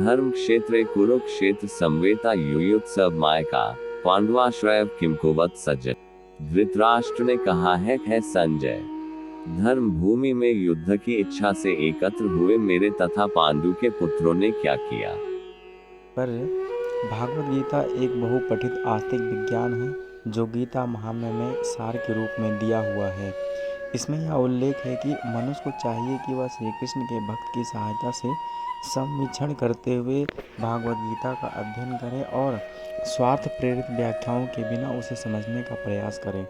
धर्म क्षेत्रे कुरुक्षेत्र संवेता युयुत्सव मायका पांडवाश्रय किमकुवत सज्जन। धृतराष्ट्र ने कहा है संजय, धर्म भूमि में युद्ध की इच्छा से एकत्र हुए मेरे तथा पांडु के पुत्रों ने क्या किया। पर भागवत गीता एक बहुपठित आस्तिक विज्ञान है जो गीता महात्म्य में सार के रूप में दिया हुआ है। इसमें यह उल्लेख है कि मनुष्य को चाहिए कि वह श्री कृष्ण के भक्त की सहायता से संविक्षण करते हुए भागवत गीता का अध्ययन करे और स्वार्थ प्रेरित व्याख्याओं के बिना उसे समझने का प्रयास करे।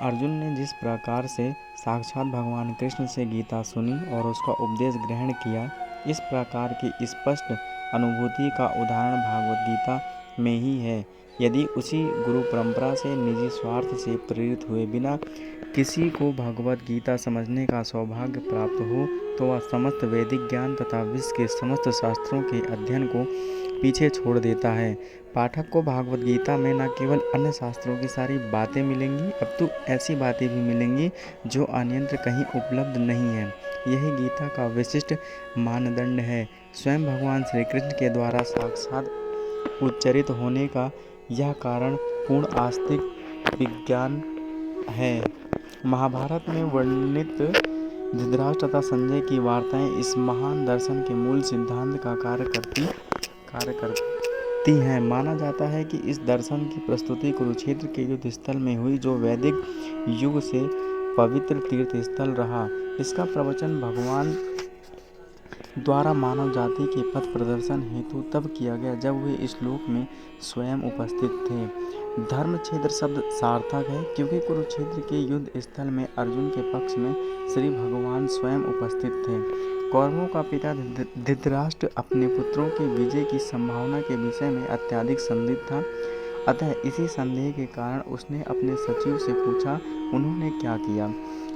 अर्जुन ने जिस प्रकार से साक्षात भगवान कृष्ण से गीता सुनी और उसका उपदेश ग्रहण किया, इस प्रकार की स्पष्ट अनुभूति का उदाहरण भागवत गीता में ही है। यदि उसी गुरु परंपरा से निजी स्वार्थ से प्रेरित हुए बिना किसी को भगवत गीता समझने का सौभाग्य प्राप्त हो तो वह समस्त वैदिक ज्ञान तथा विश्व के समस्त शास्त्रों के अध्ययन को पीछे छोड़ देता है। पाठक को भागवत गीता में न केवल अन्य शास्त्रों की सारी बातें मिलेंगी, अपितु ऐसी बातें भी मिलेंगी जो अन्यत्र कहीं उपलब्ध नहीं है। यही गीता का विशिष्ट मानदंड है। स्वयं भगवान श्री कृष्ण के द्वारा साक्षात उच्चरित होने का यह कारण पूर्ण आस्तिक विज्ञान है। महाभारत में वर्णित धृतराष्ट्र तथा संजय की वार्ताएं इस महान दर्शन के मूल सिद्धांत का कार्य करती हैं। माना जाता है कि इस दर्शन की प्रस्तुति कुरुक्षेत्र के युद्ध स्थल में हुई, जो वैदिक युग से पवित्र तीर्थ स्थल रहा। इसका प्रवचन भगवान द्वारा मानव जाति के पथ प्रदर्शन हेतु तब किया गया जब वे इस लोक में स्वयं उपस्थित थे। धर्म क्षेत्र शब्द सार्थक है क्योंकि कुरुक्षेत्र के युद्ध स्थल में अर्जुन के पक्ष में श्री भगवान स्वयं उपस्थित थे। कौरवों का पिता धृतराष्ट्र अपने पुत्रों के विजय की संभावना के विषय में अत्यधिक संदिग्ध था। अतः इसी संदेह के कारण उसने अपने सचिव से पूछा, उन्होंने क्या किया।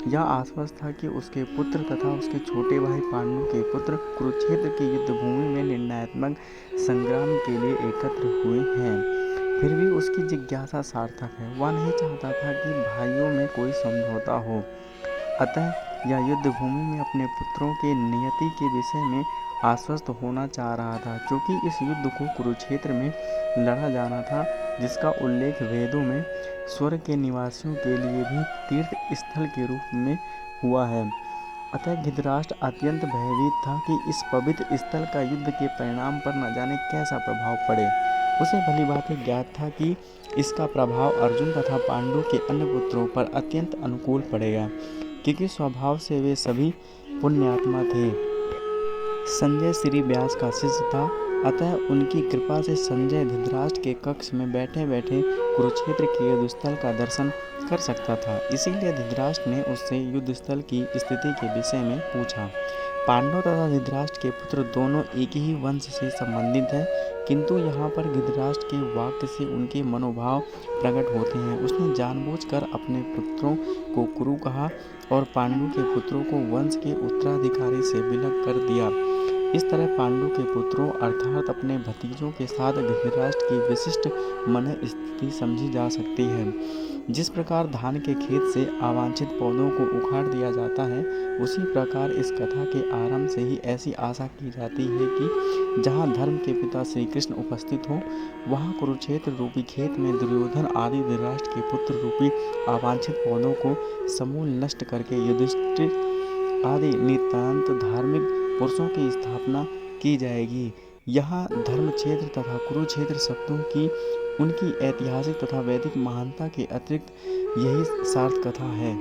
यह आश्वस्त था कि उसके पुत्र तथा उसके छोटे भाई पांडु के पुत्र कुरुक्षेत्र की युद्ध भूमि में निर्णयात्मक संग्राम के लिए एकत्र हुए हैं। फिर भी उसकी जिज्ञासा सार्थक है। वह नहीं चाहता था कि भाइयों में कोई समझौता हो। अतः यह युद्ध भूमि में अपने पुत्रों के नियति के विषय में आश्वस्त होना चाह रहा था, क्योंकि इस युद्ध को कुरुक्षेत्र में लड़ा जाना था, जिसका उल्लेख वेदों में स्वर्ग के निवासियों के लिए भी तीर्थ स्थल के रूप में हुआ है। अतः धृतराष्ट्र अत्यंत भयभीत था कि इस पवित्र स्थल का युद्ध के परिणाम पर न जाने कैसा प्रभाव पड़े। उसे भली भांति ज्ञात था कि इसका प्रभाव अर्जुन तथा पांडु के अन्य पुत्रों पर अत्यंत अनुकूल पड़ेगा, क्योंकि स्वभाव से वे सभी पुण्यात्मा थे। संजय श्री व्यास का शिष्य था, अतः उनकी कृपा से संजय धृतराष्ट्र के कक्ष में बैठे बैठे कुरुक्षेत्र के युद्ध स्थल का दर्शन कर सकता था। इसीलिए धृतराष्ट्र ने उससे युद्ध स्थल की स्थिति के विषय में पूछा। पांडव तथा धृतराष्ट्र के पुत्र दोनों एक ही वंश से संबंधित हैं, किंतु यहाँ पर धृतराष्ट्र के वाक्य से उनके मनोभाव प्रकट होते हैं। उसने जानबूझकर अपने पुत्रों को कुरु कहा और पांडु के पुत्रों को वंश के उत्तराधिकारी से विलग कर दिया। इस तरह पांडु के पुत्रों अर्थात अपने भतीजों के साथ धृतराष्ट्र की विशिष्ट मन स्थिति समझी जा सकती है। जिस प्रकार धान के खेत से अवांछित पौधों को उखाड़ दिया जाता है, उसी प्रकार इस कथा के आरंभ से ही ऐसी आशा की जाती है कि जहाँ धर्म के पिता श्री कृष्ण उपस्थित हो, वहाँ कुरुक्षेत्र रूपी खेत में दुर्योधन आदि धृतराष्ट्र के पुत्र रूपी अवांछित पौधों को समूल नष्ट करके युधिष्ठिर आदि नितांत धार्मिक पुरुषों की स्थापना की जाएगी। यहाँ धर्म क्षेत्र तथा कुरुक्षेत्र शब्दों की उनकी ऐतिहासिक तथा वैदिक महानता के अतिरिक्त यही सार्थ कथा है।